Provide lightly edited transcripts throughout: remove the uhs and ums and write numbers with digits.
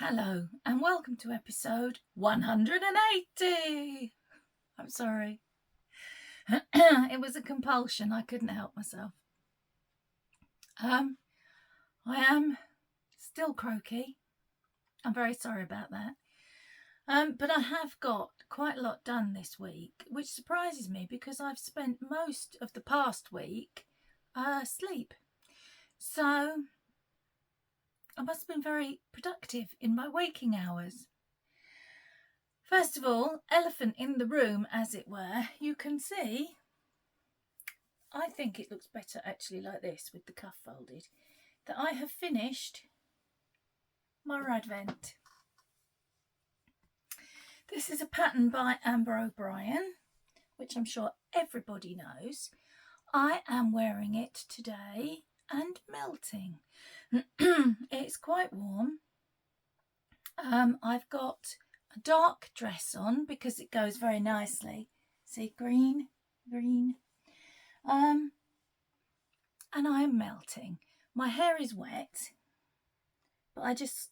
Hello and welcome to episode 180. I'm sorry. It was a compulsion. I couldn't help myself. I am still croaky. I'm very sorry about that. But I have got quite a lot done this week, which surprises me because I've spent most of the past week asleep. So I must have been very productive in my waking hours. First of all, elephant in the room, as it were, you can see, I think it looks better actually like this with the cuff folded, that I have finished my rad vent. This is a pattern by Amber O'Brien, which I'm sure everybody knows. I am wearing it today and melting. It's quite warm. I've got a dark dress on because it goes very nicely. See, green. And I am melting. My hair is wet, but I just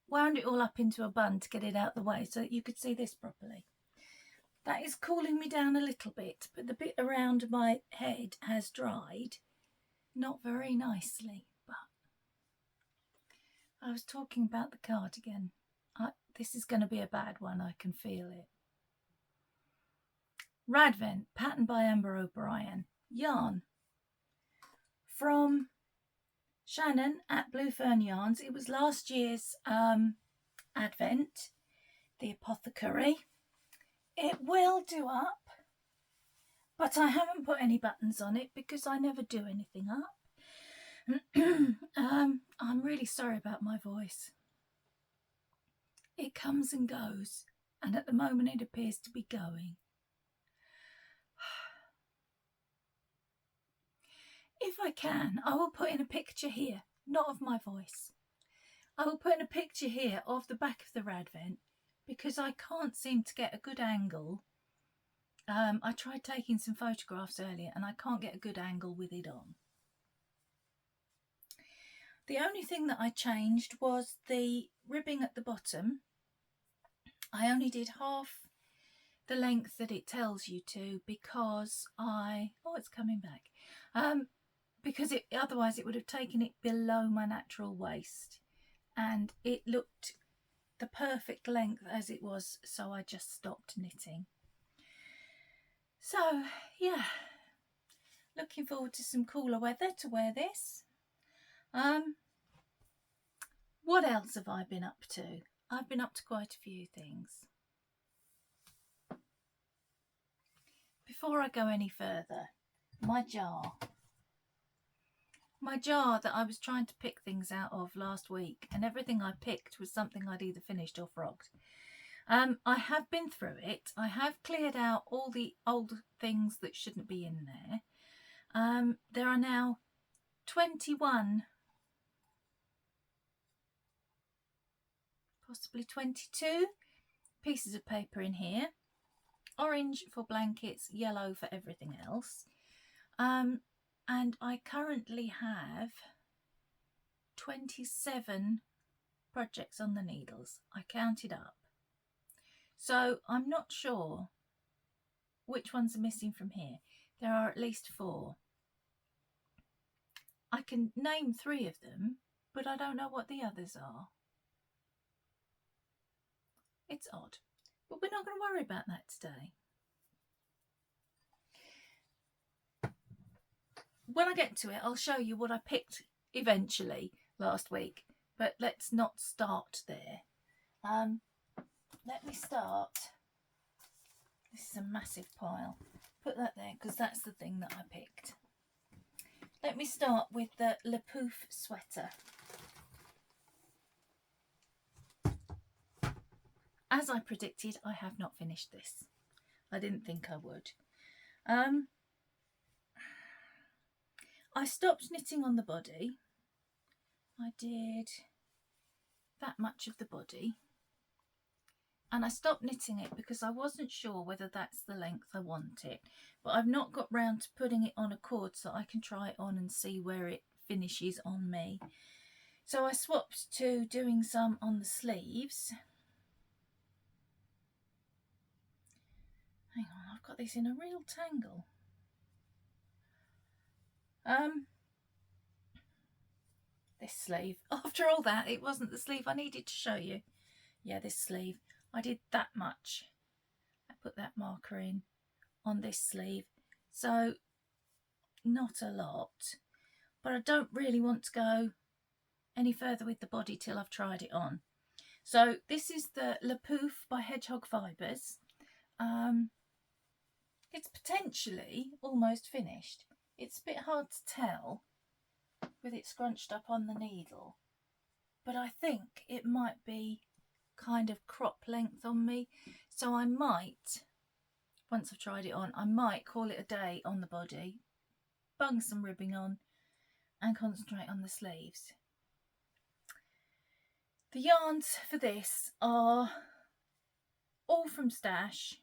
wound it all up into a bun to get it out the way so that you could see this properly. That is cooling me down a little bit, but the bit around my head has dried. Not very nicely, but I was talking about the cardigan. This is going to be a bad one, I can feel it. Radvent, pattern by Amber O'Brien. Yarn from Shannon at Blue Fern Yarns. It was last year's advent, the apothecary. It will do up, but I haven't put any buttons on it because I never do anything up. I'm really sorry about my voice. It comes and goes, and at the moment it appears to be going. If I can, I will put in a picture here, not of my voice. I will put in a picture here of the back of the rad vent because I can't seem to get a good angle. I tried taking some photographs earlier and I can't get a good angle with it on. The only thing that I changed was the ribbing at the bottom. I only did half the length that it tells you to because it's coming back. Because otherwise it would have taken it below my natural waist, and it looked the perfect length as it was, so I just stopped knitting. So yeah, looking forward to some cooler weather to wear this. What else have I been up to? I've been up to quite a few things. Before I go any further, my jar that I was trying to pick things out of last week, and everything I picked was something I'd either finished or frogged. I have been through it. I have cleared out all the old things that shouldn't be in there. There are now 21, possibly 22 pieces of paper in here. Orange for blankets, yellow for everything else. And I currently have 27 projects on the needles. I counted up. So I'm not sure which ones are missing from here. There are at least 4. I can name 3 of them, but I don't know what the others are. It's odd, but we're not going to worry about that today. When I get to it, I'll show you what I picked eventually last week, but let's not start there. Let me start. This is a massive pile. Put that there because that's the thing that I picked. Let me start with the Le Pouf sweater. As I predicted, I have not finished this. I didn't think I would. I stopped knitting on the body. I did that much of the body. And I stopped knitting it because I wasn't sure whether that's the length I want it. But I've not got round to putting it on a cord so I can try it on and see where it finishes on me. So I swapped to doing some on the sleeves. Hang on, I've got this in a real tangle. This sleeve. After all that, it wasn't the sleeve I needed to show you. Yeah, this sleeve. I did that much. I put that marker in on this sleeve. So, not a lot. But I don't really want to go any further with the body till I've tried it on. So, this is the Le Pouf by Hedgehog Fibres. It's potentially almost finished. It's a bit hard to tell with it scrunched up on the needle, but I think it might be kind of crop length on me, so I might, once I've tried it on, I might call it a day on the body, bung some ribbing on and concentrate on the sleeves. The yarns for this are all from Stash.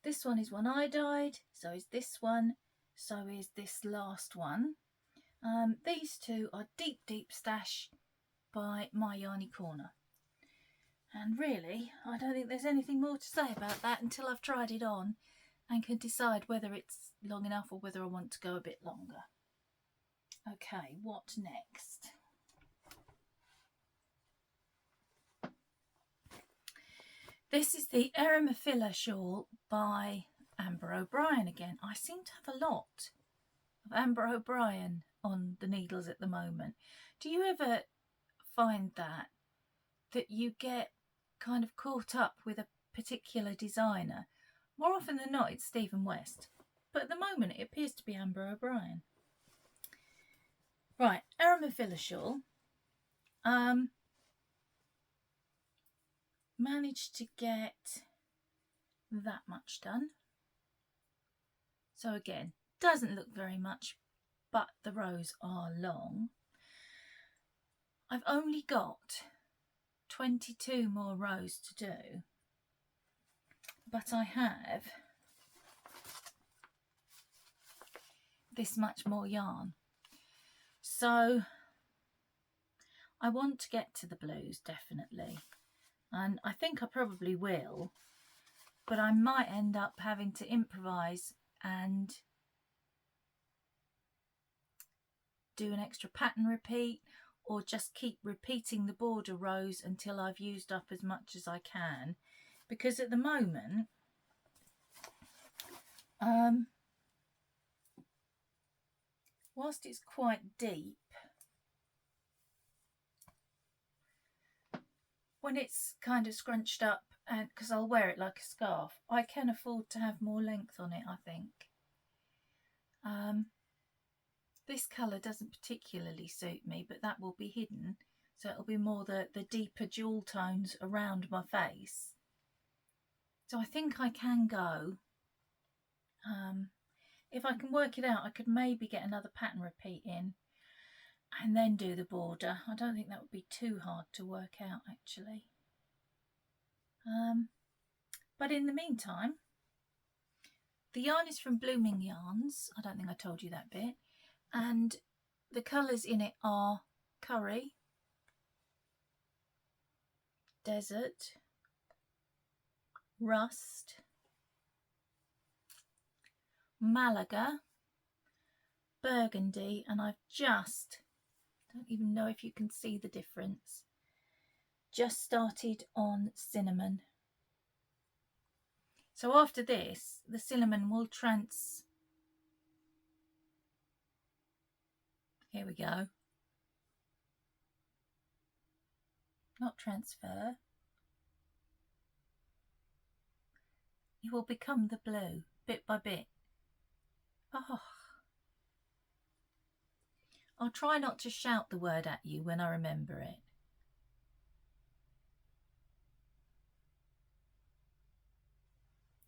This one is one I dyed, so is this one, so is this last one. These two are Deep Deep Stash by My Yarny Corner. And really, I don't think there's anything more to say about that until I've tried it on and can decide whether it's long enough or whether I want to go a bit longer. Okay, what next? This is the Aramilla shawl by Amber O'Brien again. I seem to have a lot of Amber O'Brien on the needles at the moment. Do you ever find that you get kind of caught up with a particular designer? More often than not, it's Stephen West, but at the moment it appears to be Amber O'Brien. Right, Aramilla shawl. Managed to get that much done. So again, doesn't look very much, but the rows are long. I've only got 22 more rows to do, but I have this much more yarn. So I want to get to the blues, definitely. And I think I probably will, but I might end up having to improvise and do an extra pattern repeat, or just keep repeating the border rows until I've used up as much as I can, because at the moment whilst it's quite deep, when it's kind of scrunched up, and because I'll wear it like a scarf, I can afford to have more length on it, I think. This colour doesn't particularly suit me, but that will be hidden, so it'll be more the deeper jewel tones around my face. So I think I can go. If I can work it out, I could maybe get another pattern repeat in and then do the border. I don't think that would be too hard to work out, actually. But in the meantime, the yarn is from Blooming Yarns. I don't think I told you that bit. And the colours in it are Curry, Desert, Rust, Malaga, Burgundy, and I've just, don't even know if you can see the difference, just started on Cinnamon. So after this, the cinnamon will here we go. Not transfer. It will become the blue, bit by bit. Oh. I'll try not to shout the word at you when I remember it.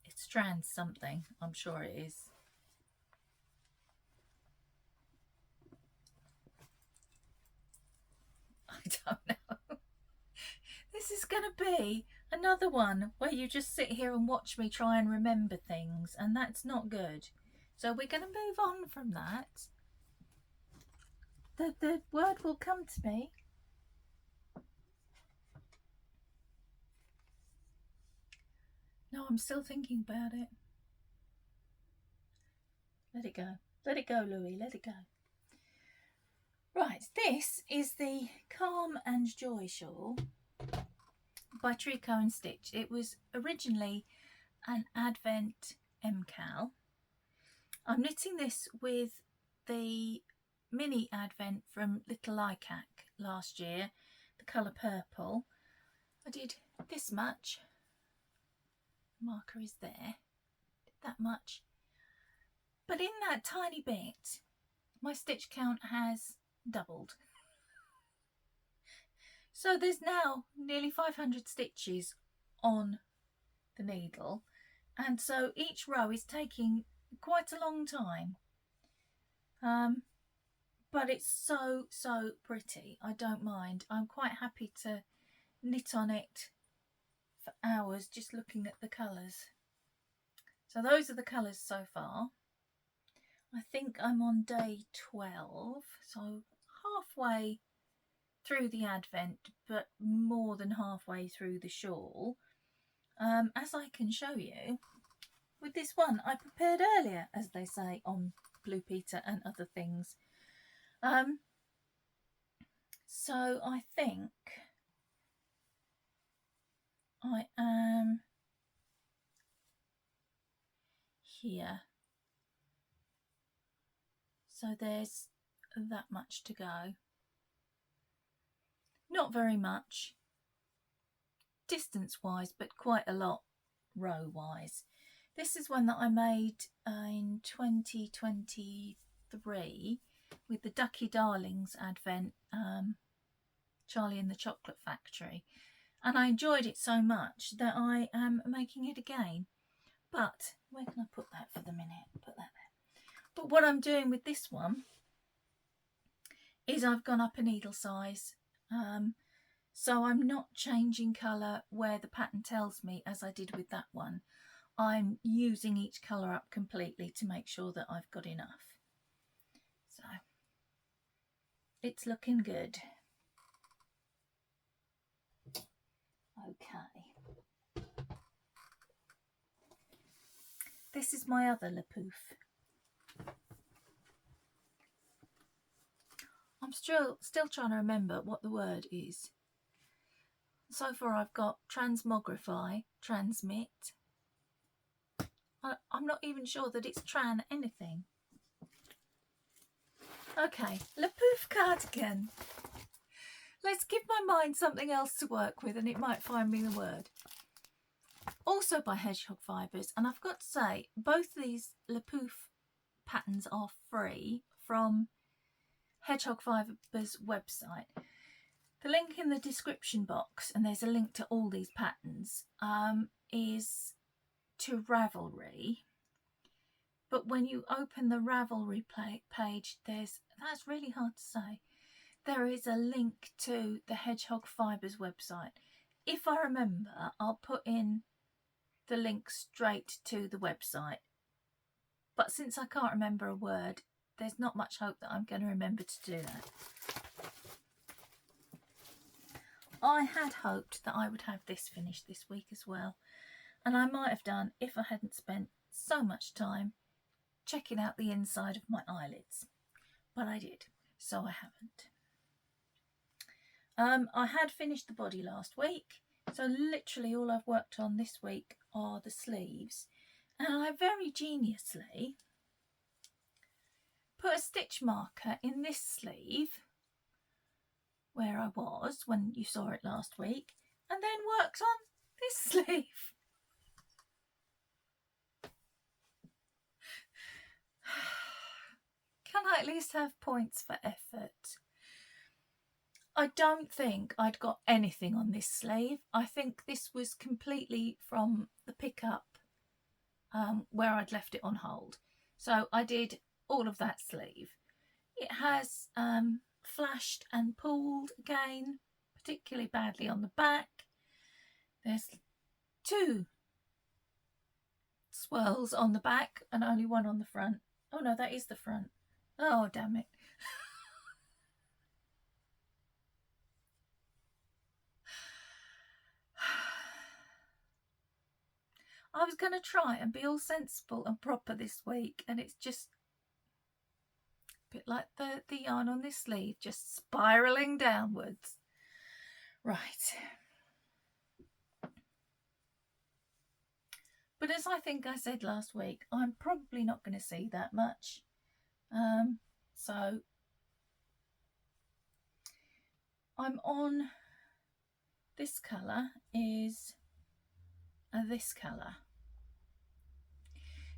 It's trans something, I'm sure it is. I don't know. This is going to be another one where you just sit here and watch me try and remember things, and that's not good. So we're going to move on from that. the word will come to me. No, I'm still thinking about it. Let it go. Let it go, Louis. Let it go. Right, this is the Calm and Joy shawl by Tricot and Stitch. It was originally an Advent MCAL. I'm knitting this with the mini Advent from Little Icac last year, the colour purple. I did this much. Marker is there. Did that much. But in that tiny bit, my stitch count has doubled. So there's now nearly 500 stitches on the needle, and so each row is taking quite a long time. But it's so pretty. I don't mind. I'm quite happy to knit on it for hours just looking at the colours. So those are the colours so far. I think I'm on day 12, so halfway through the Advent, but more than halfway through the shawl. As I can show you with this one I prepared earlier, as they say on Blue Peter and other things. So I think I am here. So there's that much to go. Not very much distance wise, but quite a lot row wise. This is one that I made in 2023 with the Ducky Darlings Advent, Charlie and the Chocolate Factory, and I enjoyed it so much that I am making it again. But where can I put that for the minute? Put that there. But what I'm doing with this one is I've gone up a needle size, so I'm not changing colour where the pattern tells me as I did with that one. I'm using each colour up completely to make sure that I've got enough. So it's looking good. Okay. This is my other Lapoof. I'm still trying to remember what the word is. So far I've got transmogrify, transmit. I'm not even sure that it's tran anything. Okay, Lapoof cardigan. Let's give my mind something else to work with and it might find me the word. Also by Hedgehog Fibres, and I've got to say both these Lapoof patterns are free from Hedgehog Fibres website. The link in the description box, and there's a link to all these patterns, is to Ravelry. But when you open the Ravelry page, that's really hard to say. There is a link to the Hedgehog Fibres website. If I remember, I'll put in the link straight to the website. But since I can't remember a word, there's not much hope that I'm going to remember to do that. I had hoped that I would have this finished this week as well, and I might have done if I hadn't spent so much time checking out the inside of my eyelids, but I did, so I haven't. I had finished the body last week, so literally all I've worked on this week are the sleeves, and I very geniusly put a stitch marker in this sleeve where I was when you saw it last week, and then worked on this sleeve. Can I at least have points for effort? I don't think I'd got anything on this sleeve. I think this was completely from the pickup where I'd left it on hold. So I did all of that sleeve. It has flashed and pulled again, particularly badly on the back. There's 2 swirls on the back and only one on the front. Oh no, that is the front. Oh damn it. I was going to try and be all sensible and proper this week, and it's just a bit like the yarn on this sleeve, just spiralling downwards. Right. But as I think I said last week, I'm probably not going to see that much. So I'm on, this colour is this colour.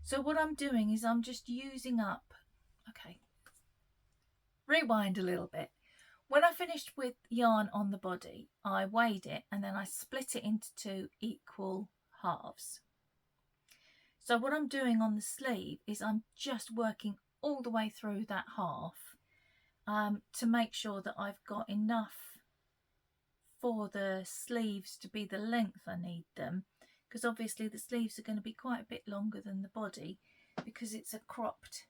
So what I'm doing is I'm just using up, okay, rewind a little bit. When I finished with yarn on the body, I weighed it and then I split it into 2 equal halves. So what I'm doing on the sleeve is I'm just working all the way through that half to make sure that I've got enough for the sleeves to be the length I need them, because obviously the sleeves are going to be quite a bit longer than the body because it's a cropped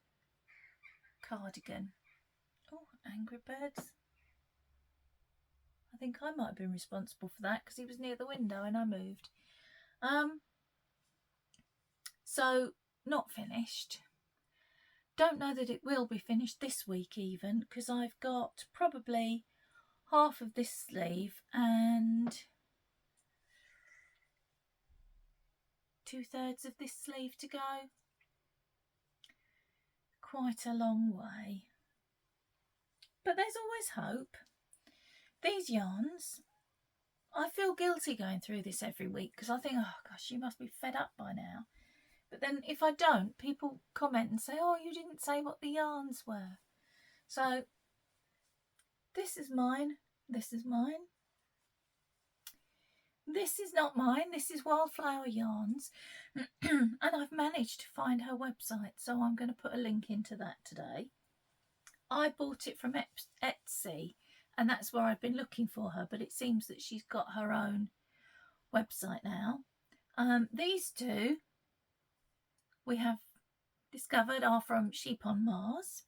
cardigan. Oh, angry birds. I think I might have been responsible for that because he was near the window and I moved. So not finished. Don't know that it will be finished this week even, because I've got probably half of this sleeve and 2/3 of this sleeve to go. Quite a long way. But there's always hope. These yarns, I feel guilty going through this every week because I think, oh gosh, you must be fed up by now. But then if I don't, people comment and say, oh, you didn't say what the yarns were. So this is mine. This is mine. This is not mine. This is Wildflower Yarns. And I've managed to find her website, so I'm going to put a link into that today. I bought it from Etsy, and that's where I've been looking for her, but it seems that she's got her own website now. These two we have discovered are from Sheep on Mars.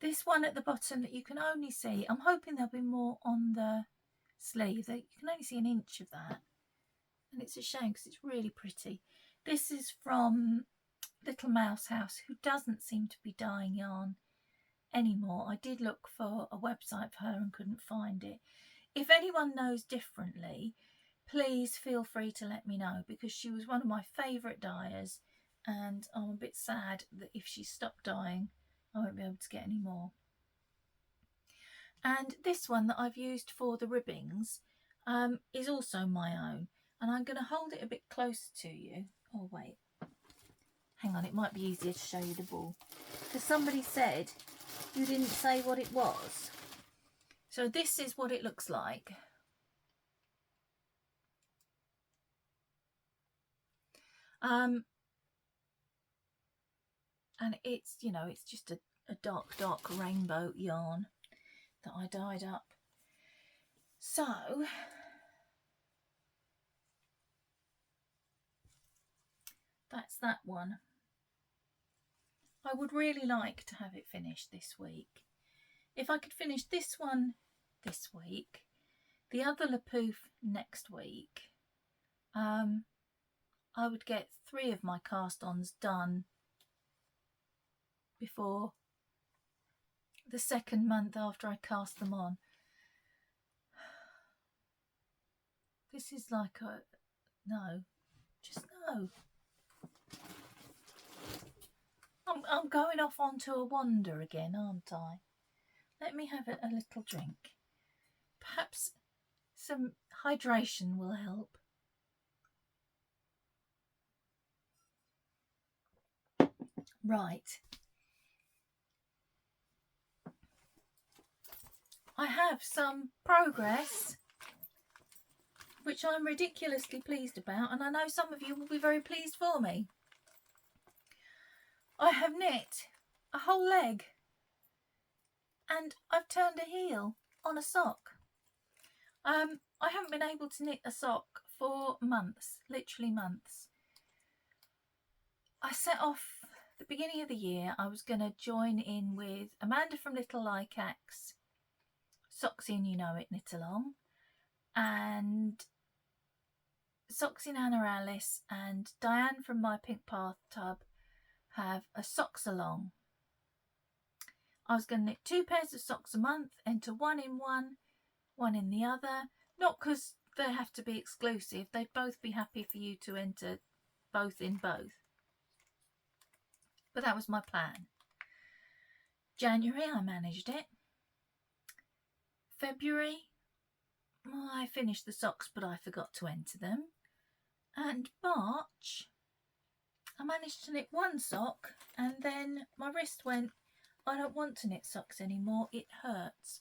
This one at the bottom that you can only see, I'm hoping there'll be more on the sleeve. You can only see an inch of that, and it's a shame because it's really pretty. This is from Little Mouse House, who doesn't seem to be dyeing yarn anymore. I did look for a website for her and couldn't find it. If anyone knows differently, please feel free to let me know, because she was one of my favourite dyers, and I'm a bit sad that if she stopped dyeing, I won't be able to get any more. And this one that I've used for the ribbings is also my own, and I'm going to hold it a bit closer to you. Oh wait, hang on, it might be easier to show you the ball, because somebody said you didn't say what it was. So this is what it looks like. And it's, you know, it's just a dark rainbow yarn that I dyed up. So that's that one. I would really like to have it finished this week. If I could finish this one this week, the other Lapoof next week, I would get 3 of my cast-ons done before the 2nd month after I cast them on. This is like a no, just no. I'm going off onto a wander again, aren't I? Let me have a little drink. Perhaps some hydration will help. Right. I have some progress, which I'm ridiculously pleased about, and I know some of you will be very pleased for me. I have knit a whole leg, and I've turned a heel on a sock. I haven't been able to knit a sock for months, literally months. I set off the beginning of the year. I was going to join in with Amanda from Little Lycax, Socks In You Know It Knit Along, and Socks in Anna Alice and Diane from My Pink Path Tub have a socks along. I was going to knit 2 pairs of socks a month, enter one in one, one in the other. Not because they have to be exclusive. They'd both be happy for you to enter both in both. But that was my plan. January, I managed it. February, I finished the socks, but I forgot to enter them. And March, I managed to knit 1 sock, and then my wrist went, I don't want to knit socks anymore, it hurts.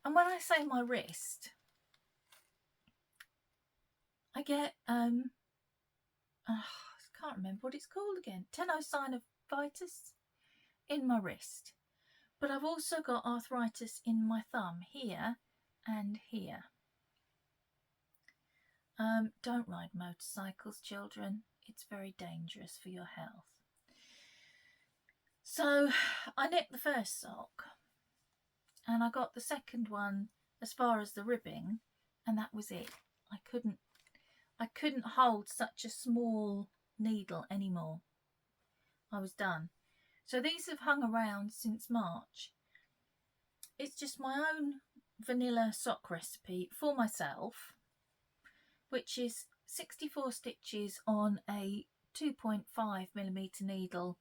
And when I say my wrist, I get, I can't remember what it's called again, tenosynovitis in my wrist. But I've also got arthritis in my thumb here and here. Don't ride motorcycles, children. It's very dangerous for your health. So I knit the first sock and I got the second one as far as the ribbing, and that was it. I couldn't hold such a small needle anymore. I was done. So these have hung around since March. It's just my own vanilla sock recipe for myself, which is 64 stitches on a 2.5mm needle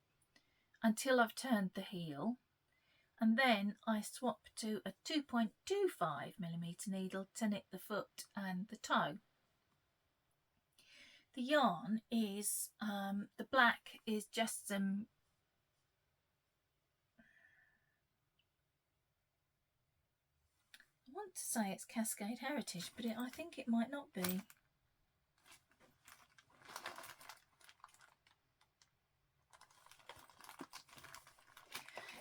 until I've turned the heel, and then I swap to a 2.25mm needle to knit the foot and the toe. The yarn is, the black is just some I want to say it's Cascade Heritage, but I think it might not be.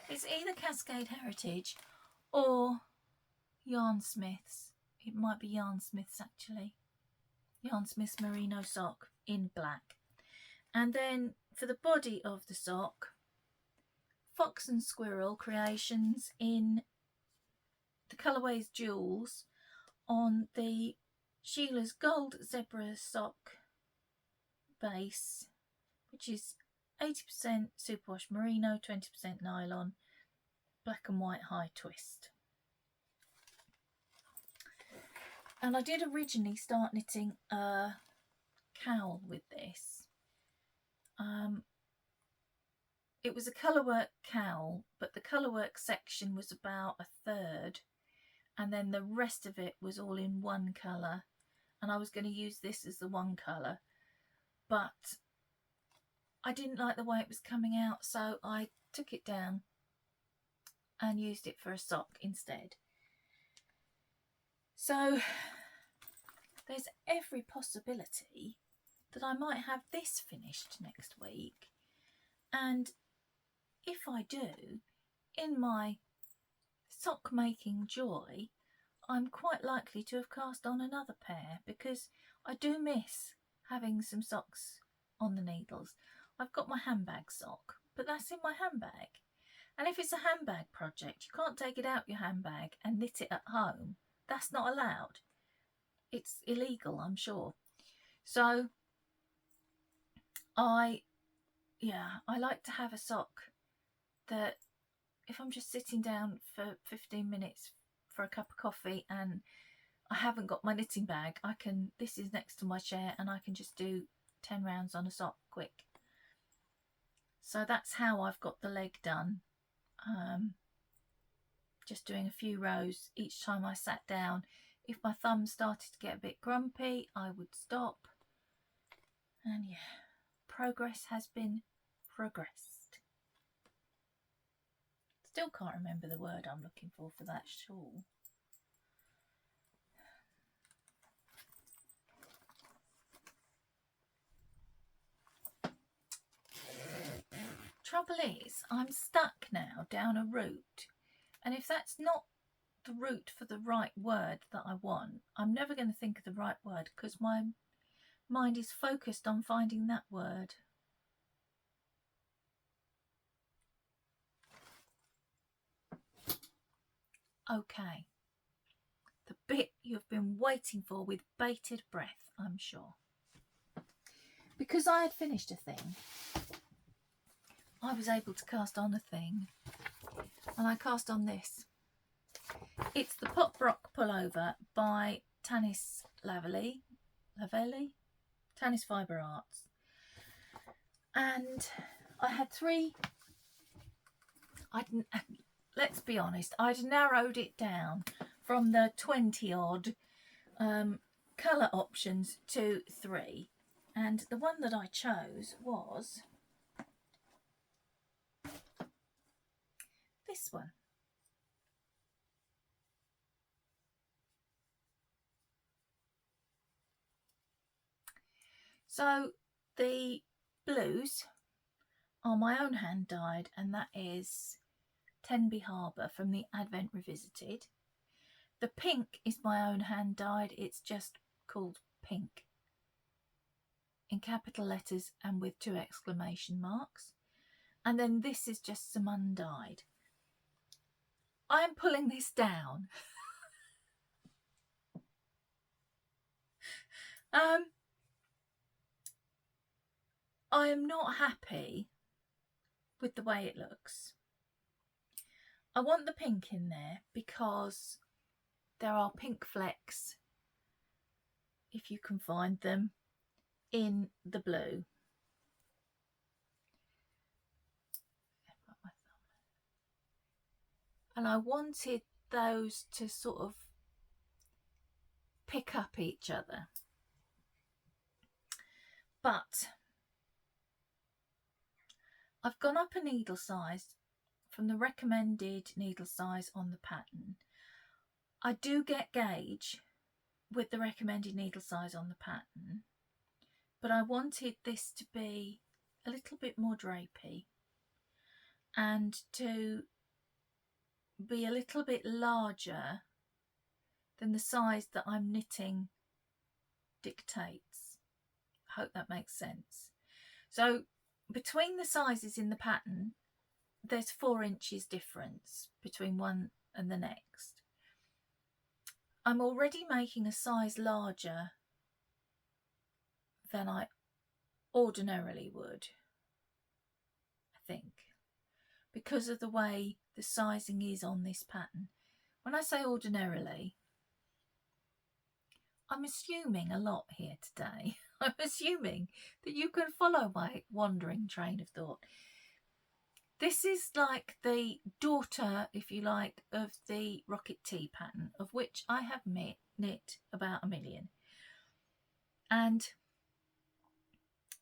It's either Cascade Heritage or Yarn Smiths. It might be Yarn Smiths actually. Yarn Smiths Merino sock in black. And then for the body of the sock, Fox and Squirrel Creations in the colourways Jewels on the Sheila's Gold Zebra sock base, which is 80% superwash merino, 20% nylon, black and white high twist. And I did originally start knitting a cowl with this. It was a colourwork cowl, but the colourwork section was about 1/3, and then the rest of it was all in one colour, and I was going to use this as the one colour, but I didn't like the way it was coming out, so I took it down and used it for a sock instead. So there's every possibility that I might have this finished next week, and if I do, in my sock making joy, I'm quite likely to have cast on another pair, because I do miss having some socks on the needles. I've got my handbag sock, but that's in my handbag. And if it's a handbag project, you can't take it out your handbag and knit it at home. That's not allowed. It's illegal, I'm sure. So I like to have a sock that if I'm just sitting down for 15 minutes for a cup of coffee and I haven't got my knitting bag, this is next to my chair and I can just do 10 rounds on a sock quick. So that's how I've got the leg done. Just doing a few rows each time I sat down. If my thumb started to get a bit grumpy, I would stop. And yeah, progress has been progressed. Still can't remember the word I'm looking for that shawl. Trouble is, I'm stuck now down a route, and if that's not the route for the right word that I want, I'm never going to think of the right word because my mind is focused on finding that word. Okay, the bit you've been waiting for with bated breath, I'm sure. because I had finished a thing, I was able to cast on a thing, and I cast on this. It's the Pop Rock Pullover by Tanis Lavelli, Tanis Fibre Arts. And I had three, let's be honest, I'd narrowed it down from the 20 odd colour options to 3. And the one that I chose was this one. So the blues are my own hand dyed, and that is Tenby Harbour from the Advent Revisited. The pink is my own hand dyed, it's just called Pink in capital letters and with 2 exclamation marks. And then this is just some undyed. I am pulling this down. I am not happy with the way it looks. I want the pink in there because there are pink flecks, if you can find them, in the blue. And I wanted those to sort of pick up each other. But I've gone up a needle size from the recommended needle size on the pattern. I do get gauge with the recommended needle size on the pattern, but I wanted this to be a little bit more drapey and to be a little bit larger than the size that I'm knitting dictates. I hope that makes sense. So between the sizes in the pattern, there's 4 inches difference between one and the next. I'm already making a size larger than I ordinarily would, I think, because of the way the sizing is on this pattern. When I say ordinarily, I'm assuming a lot here today. I'm assuming that you can follow my wandering train of thought. This is like the daughter, if you like, of the Rocket Tea pattern, of which I have knit about 1 million. And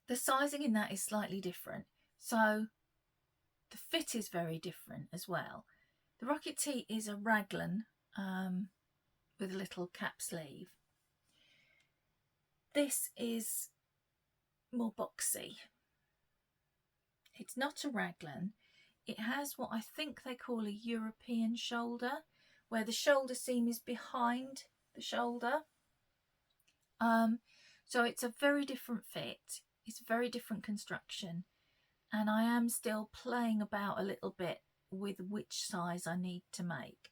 the sizing in that is slightly different. So the fit is very different as well. The Rocket Tea is a raglan with a little cap sleeve. This is more boxy. It's not a raglan. It has what I think they call a European shoulder, where the shoulder seam is behind the shoulder. So it's a very different fit. It's a very different construction. And I am still playing about a little bit with which size I need to make.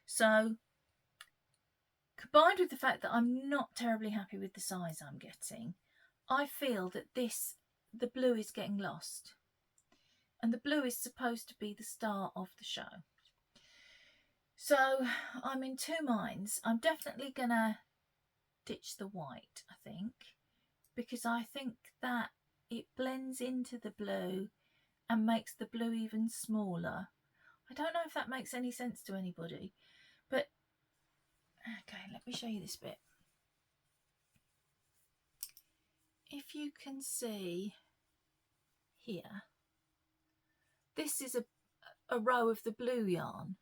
So combined with the fact that I'm not terribly happy with the size I'm getting, I feel that the blue is getting lost. And the blue is supposed to be the star of the show. So I'm in 2 minds. I'm definitely going to ditch the white, I think, because I think that it blends into the blue and makes the blue even smaller. I don't know if that makes any sense to anybody, but okay, let me show you this bit. If you can see here, this is a row of the blue yarn,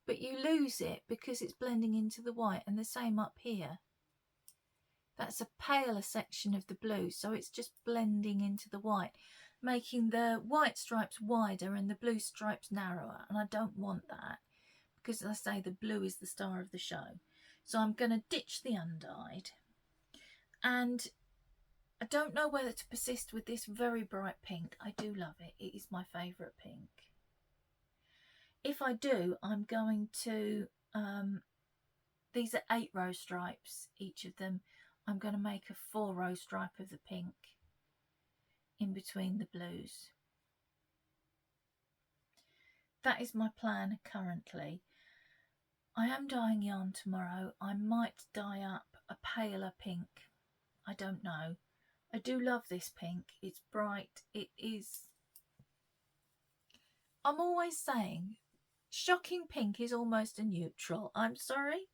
but you lose it because it's blending into the white, and the same up here. That's a paler section of the blue, so it's just blending into the white, making the white stripes wider and the blue stripes narrower, and I don't want that because, as I say, the blue is the star of the show. So I'm going to ditch the undyed, and I don't know whether to persist with this very bright pink. I do love it. It is my favourite pink. If I do, I'm going to, these are 8 row stripes, each of them. I'm going to make a 4 row stripe of the pink in between the blues. That is my plan currently. I am dyeing yarn tomorrow. I might dye up a paler pink. I don't know. I do love this pink. It's bright. It is... I'm always saying shocking pink is almost a neutral. I'm sorry,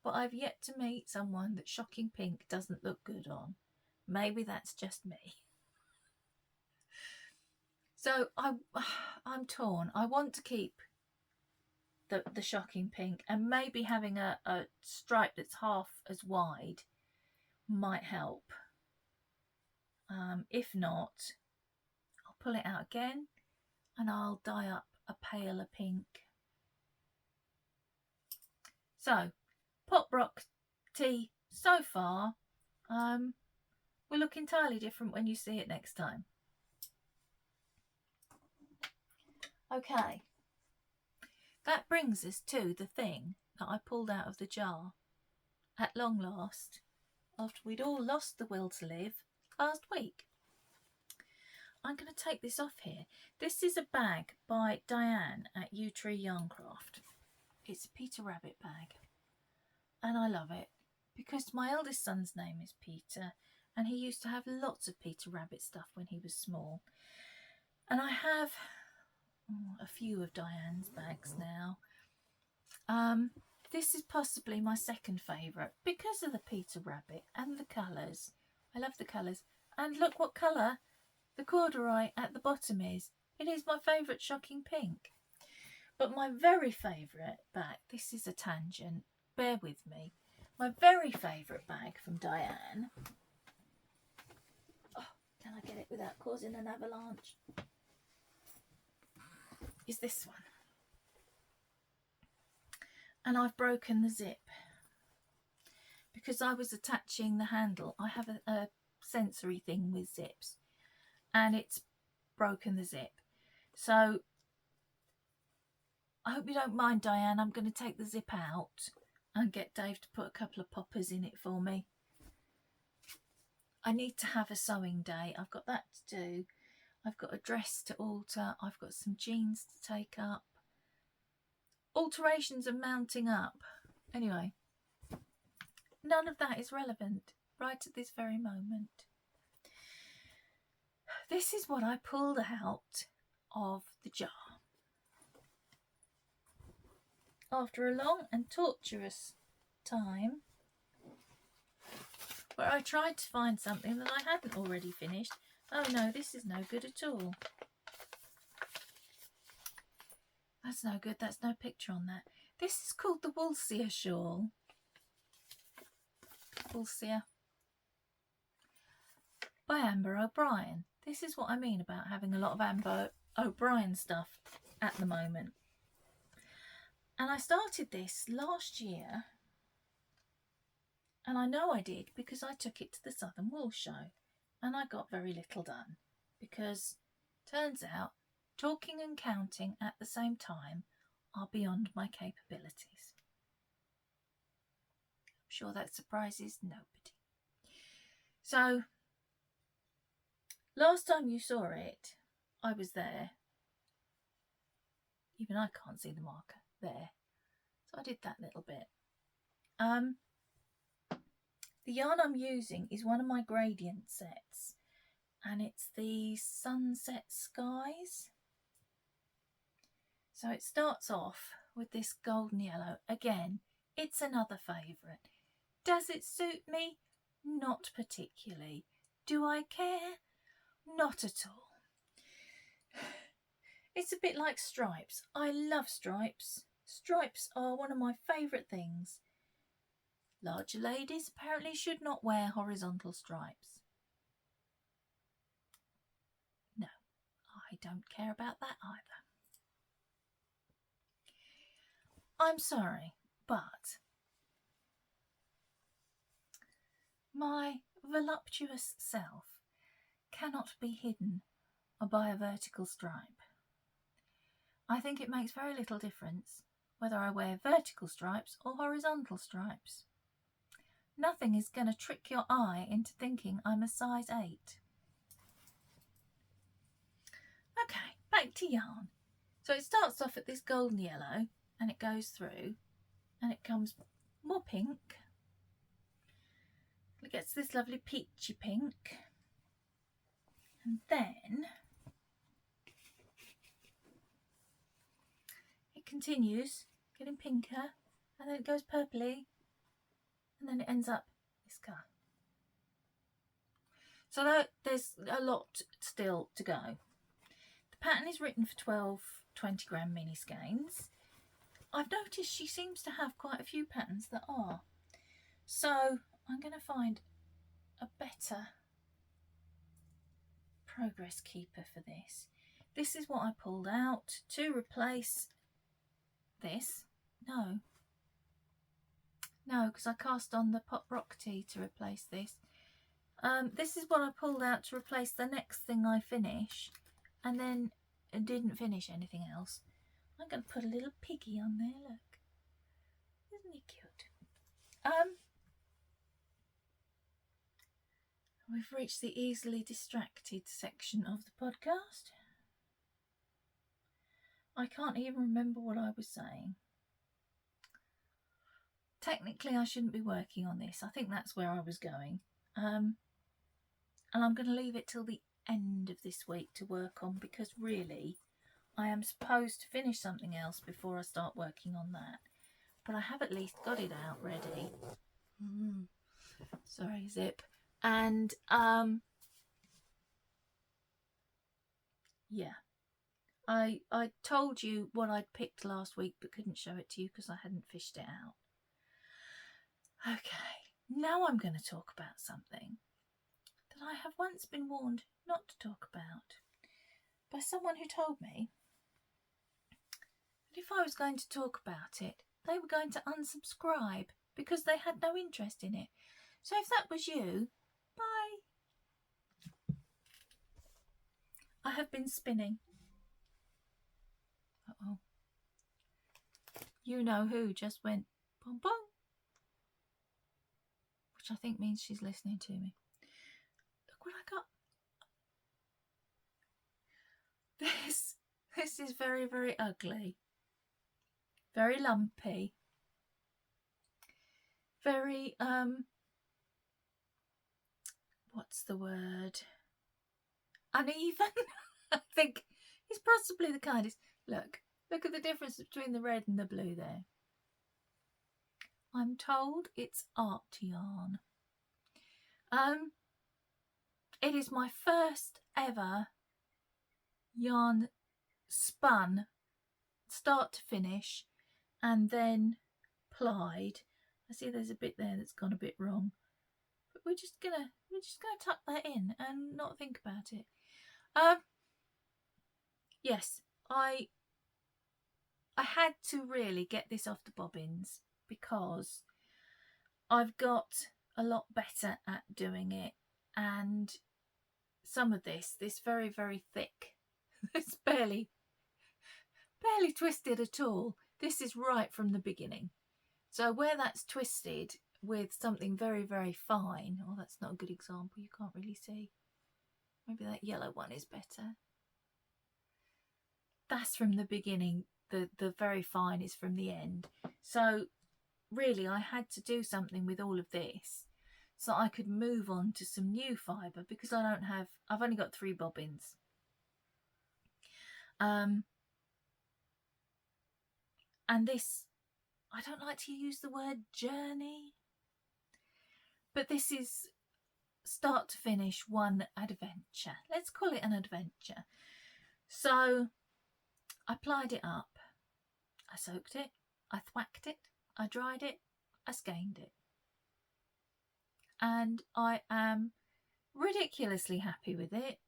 but I've yet to meet someone that shocking pink doesn't look good on. Maybe that's just me. So I'm torn. I want to keep the shocking pink, and maybe having a stripe that's half as wide might help. If not, I'll pull it out again and I'll dye up a paler pink. So, pop rock tea so far will look entirely different when you see it next time. Okay, that brings us to the thing that I pulled out of the jar at long last, after we'd all lost the will to live last week. I'm going to take this off here. This is a bag by Diane at Yewtree Yarncraft. It's a Peter Rabbit bag, and I love it because my eldest son's name is Peter, and he used to have lots of Peter Rabbit stuff when he was small. And I have a few of Diane's bags now. This is possibly my second favourite because of the Peter Rabbit and the colours. I love the colours. And look what colour the corduroy at the bottom is. It is my favourite shocking pink. But my very favourite bag, this is a tangent, bear with me. My very favourite bag from Diane. Oh, can I get it without causing an avalanche? Is this one. And I've broken the zip because I was attaching the handle. I have a sensory thing with zips, and it's broken the zip. So I hope you don't mind, Diane. I'm going to take the zip out and get Dave to put a couple of poppers in it for me. I need to have a sewing day. I've got that to do. I've got a dress to alter. I've got some jeans to take up. Alterations are mounting up. Anyway, none of that is relevant right at this very moment. This is what I pulled out of the jar. After a long and torturous time where I tried to find something that I hadn't already finished. Oh no, this is no good at all. That's no good. That's no picture on that. This is called the Walsia shawl. Walsia. By Amber O'Brien. This is what I mean about having a lot of Amber O'Brien stuff at the moment. And I started this last year. And I know I did because I took it to the Southern Wool Show. And I got very little done. Because turns out talking and counting at the same time are beyond my capabilities. I'm sure that surprises nobody. So, last time you saw it, I was there. Even I can't see the marker there. So I did that little bit. The yarn I'm using is one of my gradient sets. And it's the Sunset Skies. So it starts off with this golden yellow. Again, it's another favourite. Does it suit me? Not particularly. Do I care? Not at all. It's a bit like stripes. I love stripes. Stripes are one of my favourite things. Larger ladies apparently should not wear horizontal stripes. No, I don't care about that either. I'm sorry, but my voluptuous self cannot be hidden by a vertical stripe. I think it makes very little difference whether I wear vertical stripes or horizontal stripes. Nothing is going to trick your eye into thinking I'm a size 8. back to yarn. So it starts off at this golden yellow and it goes through and it comes more pink. It gets this lovely peachy pink. And then it continues getting pinker and then it goes purpley and then it ends up this colour. So there's a lot still to go. The pattern is written for 12 20 gram mini skeins. I've noticed she seems to have quite a few patterns that are. So I'm going to find a better progress keeper for this. This is what I pulled out to replace this. No, because I cast on the Pop Rock Tea to replace this. This is what I pulled out to replace the next thing I finish, and then I didn't finish anything else. I'm going to put a little piggy on there, look. Isn't he cute? We've reached the easily distracted section of the podcast. I can't even remember what I was saying. Technically, I shouldn't be working on this. I think that's where I was going. And I'm going to leave it till the end of this week to work on, because really I am supposed to finish something else before I start working on that. But I have at least got it out ready. Sorry, zip. And yeah, I told you what I'd picked last week but couldn't show it to you because I hadn't fished it out. Okay, now I'm going to talk about something that I have once been warned not to talk about by someone who told me that if I was going to talk about it, they were going to unsubscribe because they had no interest in it. So if that was you, bye. I have been spinning. Uh-oh. You know who just went pom pom, which I think means she's listening to me. Look what I got. This is very, very ugly. Very lumpy. Very, what's the word? Uneven, I think is possibly the kindest. Look at the difference between the red and the blue there. I'm told it's art yarn. It is my first ever yarn spun, start to finish, and then plied. I see there's a bit there that's gone a bit wrong, but we're just gonna tuck that in and not think about it. Yes, I had to really get this off the bobbins because I've got a lot better at doing it, and some of this very, very thick, it's barely twisted at all. This is right from the beginning. So where that's twisted with something very, very fine, oh, that's not a good example, you can't really see. Maybe that yellow one is better. That's from the beginning. The very fine is from the end. So really I had to do something with all of this so I could move on to some new fibre, because I've only got 3 bobbins. And this, I don't like to use the word journey, but this is start to finish one adventure. Let's call it an adventure. So I plied it up, I soaked it, I thwacked it, I dried it, I skeined it. And I am ridiculously happy with it.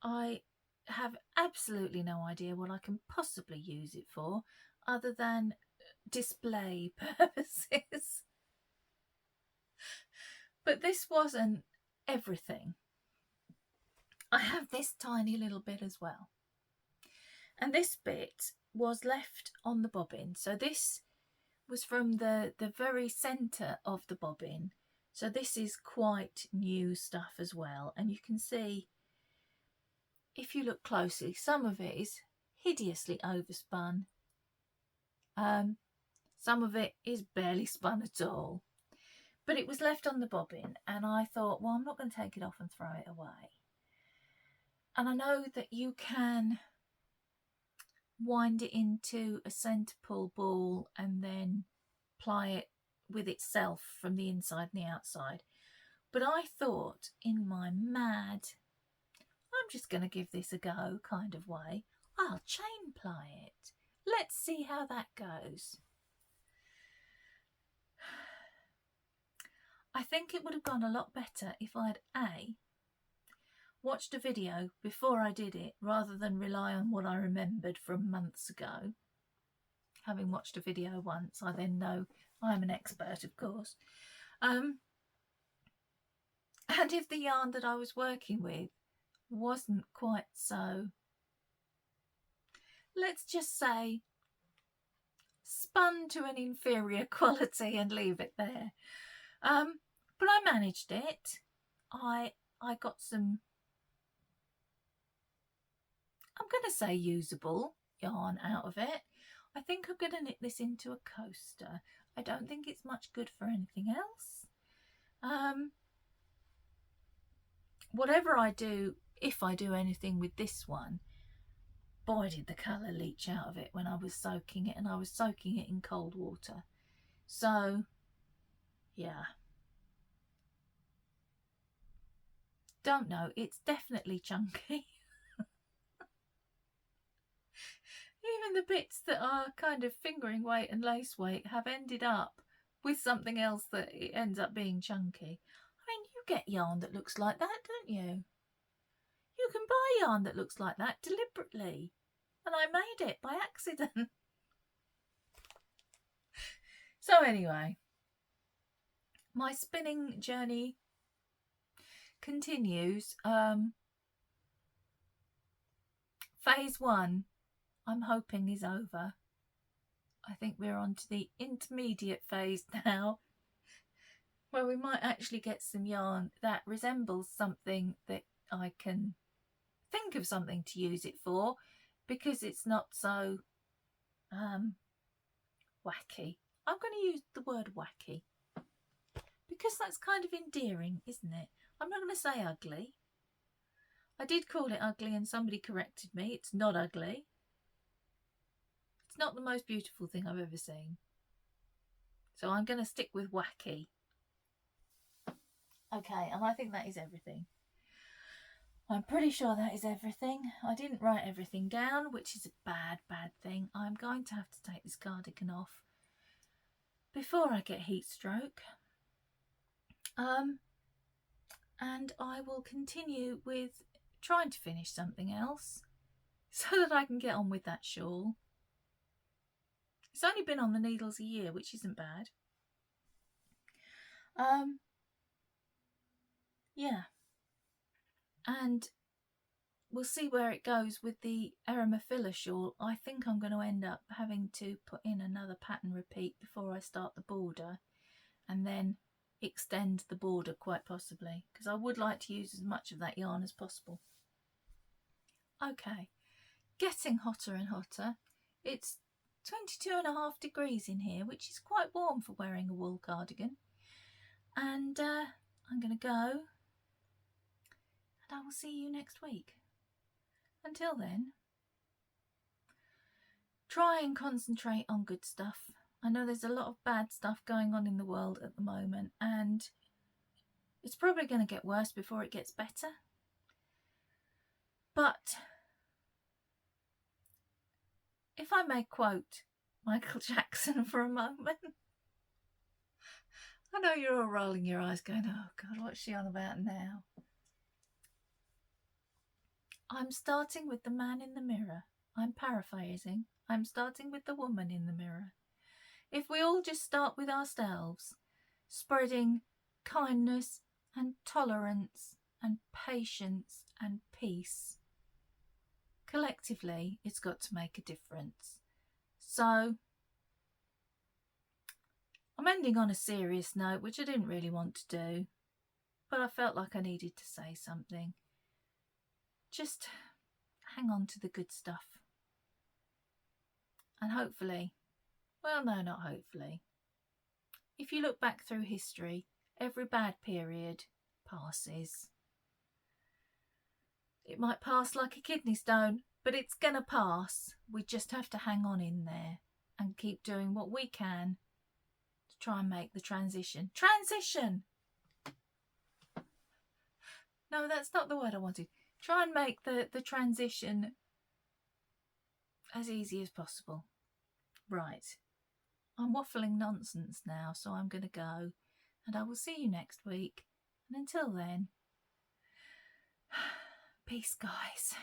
I have absolutely no idea what I can possibly use it for other than display purposes. But this wasn't everything. I have this tiny little bit as well. And this bit was left on the bobbin. So this was from the very centre of the bobbin. So this is quite new stuff as well. And you can see if you look closely, some of it is hideously overspun. Some of it is barely spun at all. But it was left on the bobbin, and I thought, well, I'm not going to take it off and throw it away. And I know that you can wind it into a centre pull ball and then ply it with itself from the inside and the outside. But I thought, in my mad, I'm just going to give this a go kind of way, I'll chain ply it. Let's see how that goes. I think it would have gone a lot better if I'd watched a video before I did it, rather than rely on what I remembered from months ago. Having watched a video once, I then know I'm an expert, of course. And if the yarn that I was working with wasn't quite so, let's just say, spun to an inferior quality and leave it there. But I managed it. I got some, I'm going to say usable yarn out of it. I think I'm going to knit this into a coaster. I don't think it's much good for anything else. Whatever I do, if I do anything with this one, boy did the colour leach out of it when I was soaking it, and I was soaking it in cold water. So, yeah. Don't know, it's definitely chunky. Even the bits that are kind of fingering weight and lace weight have ended up with something else that it ends up being chunky. I mean, you get yarn that looks like that, don't you? You can buy yarn that looks like that deliberately. And I made it by accident. So anyway, my spinning journey continues. Phase 1, I'm hoping, is over. I think we're on to the intermediate phase now, where we might actually get some yarn that resembles something that I can think of something to use it for, because it's not so wacky. I'm going to use the word wacky because that's kind of endearing, isn't it? I'm not going to say ugly. I did call it ugly and somebody corrected me. It's not ugly. It's not the most beautiful thing I've ever seen. So I'm going to stick with wacky. Okay, and I think that is everything. I'm pretty sure that is everything. I didn't write everything down, which is a bad thing. I'm going to have to take this cardigan off before I get heat stroke. And I will continue with trying to finish something else so that I can get on with that shawl. It's only been on the needles a year, which isn't bad. Yeah. And we'll see where it goes with the Aramilla shawl. I think I'm going to end up having to put in another pattern repeat before I start the border, and then extend the border quite possibly, because I would like to use as much of that yarn as possible. Okay, getting hotter and hotter. It's 22.5 degrees in here, which is quite warm for wearing a wool cardigan. And I'm going to go, and I will see you next week. Until then, try and concentrate on good stuff. I know there's a lot of bad stuff going on in the world at the moment, and it's probably going to get worse before it gets better. But if I may quote Michael Jackson for a moment, I know you're all rolling your eyes going, oh God, what's she on about now? I'm starting with the man in the mirror. I'm paraphrasing. I'm starting with the woman in the mirror. If we all just start with ourselves, spreading kindness and tolerance and patience and peace, collectively it's got to make a difference. So I'm ending on a serious note, which I didn't really want to do, but I felt like I needed to say something. Just hang on to the good stuff. And hopefully, well, no, not hopefully. If you look back through history, every bad period passes. It might pass like a kidney stone, but it's going to pass. We just have to hang on in there and keep doing what we can to try and make the transition. Transition! No, that's not the word I wanted. Try and make the transition as easy as possible. Right. I'm waffling nonsense now, so I'm going to go. And I will see you next week. And until then, peace, guys.